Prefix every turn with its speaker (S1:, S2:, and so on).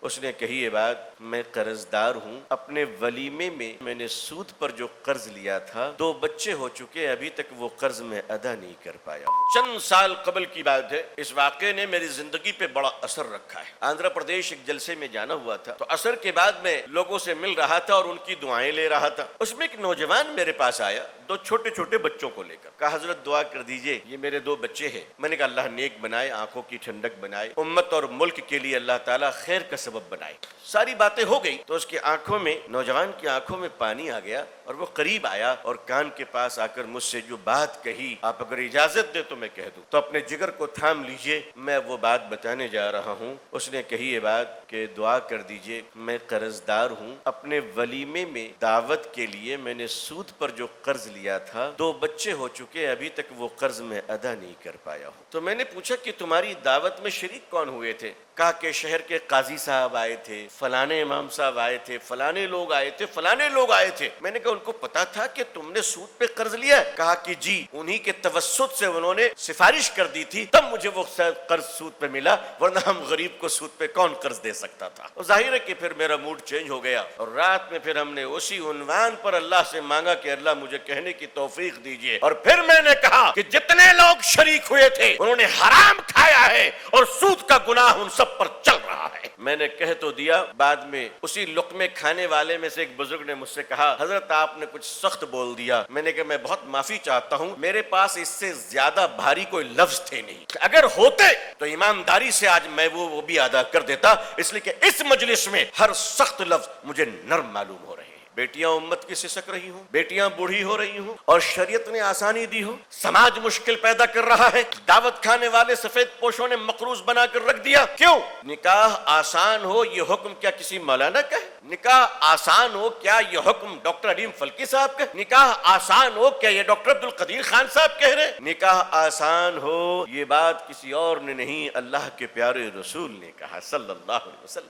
S1: اس نے کہی یہ بات، میں قرضدار ہوں، اپنے ولیمے میں میں نے سود پر جو قرض لیا تھا 2 بچے ہو چکے، ابھی تک وہ قرض میں ادا نہیں کر پایا ہوں۔ چند سال قبل کی بات ہے، اس واقعے نے میری زندگی پہ بڑا اثر رکھا ہے۔ آندھرا پردیش ایک جلسے میں جانا ہوا تھا، تو عصر کے بعد میں لوگوں سے مل رہا تھا اور ان کی دعائیں لے رہا تھا۔ اس میں ایک نوجوان میرے پاس آیا 2 چھوٹے چھوٹے بچوں کو لے کر، کہا حضرت دعا کر دیجئے، یہ میرے 2 بچے ہیں۔ میں نے کہا اللہ نیک بنائے، آنکھوں کی ٹھنڈک بنائے، امت اور ملک کے لیے اللہ تعالیٰ خیر کا سبب بنائے۔ ساری باتیں ہو گئی تو اس کی آنکھوں میں، نوجوان کی آنکھوں میں پانی آ گیا اور وہ قریب آیا اور کان کے پاس آ کر مجھ سے جو بات کہی، آپ اگر اجازت دے تو میں کہہ دوں، تو اپنے جگر کو تھام لیجئے، میں وہ بات بتانے جا رہا ہوں۔ اس نے کہی یہ بات کہ دعا کر دیجئے، میں قرضدار ہوں، اپنے ولیمے میں دعوت کے لیے میں نے سود پر جو قرض لیا تھا 2 بچے ہو چکے، ابھی تک وہ قرض میں ادا نہیں کر پایا ہوں۔ تو میں نے پوچھا کہ تمہاری دعوت میں شریک کون ہوئے تھے؟ کہا کہ شہر کے قاضی صاحب آئے تھے، فلانے امام صاحب آئے تھے، فلانے لوگ آئے تھے، فلانے لوگ آئے تھے۔ میں نے کہا ان کو پتا تھا کہ تم نے سود پہ قرض لیا ہے؟ کہا کہ جی، انہی کے توسط سے انہوں نے سفارش کر دی تھی، تب مجھے وہ قرض سود پہ ملا، ورنہ ہم غریب کو سود پہ کون قرض دے سکتا تھا۔ اور ظاہر ہے کہ پھر میرا موڈ چینج ہو گیا، اور رات میں پھر ہم نے اسی عنوان پر اللہ سے مانگا کہ اللہ مجھے کہنے کی توفیق دیجیے۔ اور پھر میں نے کہا کہ جتنے لوگ شریک ہوئے تھے انہوں نے حرام کھایا ہے اور سود کا گناہ ان سب پر چل رہا ہے۔ میں نے کہہ تو دیا، بعد میں اسی لقمے کھانے والے میں سے ایک بزرگ نے مجھ سے کہا حضرت آپ نے کچھ سخت بول دیا۔ میں نے کہا میں بہت معافی چاہتا ہوں، میرے پاس اس سے زیادہ بھاری کوئی لفظ تھے نہیں، اگر ہوتے تو ایمانداری سے آج میں وہ بھی ادا کر دیتا، اس لیے کہ اس مجلس میں ہر سخت لفظ مجھے نرم معلوم ہو رہے ہیں۔ بیٹیاں امت کی سسک رہی ہوں، بیٹیاں بوڑھی ہو رہی ہوں، اور شریعت نے آسانی دی ہو، سماج مشکل پیدا کر رہا ہے، دعوت کھانے والے سفید پوشوں نے مقروض بنا کر رکھ دیا۔ کیوں؟ نکاح آسان ہو یہ حکم کیا کسی مولانا کا ہے؟ نکاح آسان ہو کیا یہ حکم ڈاکٹر علیم فلکی صاحب کا؟ نکاح آسان ہو کیا یہ ڈاکٹر عبد القدیر خان صاحب کہہ رہے؟ نکاح آسان ہو یہ بات کسی اور نے نہیں، اللہ کے پیارے رسول نے کہا صلی اللہ علیہ وسلم۔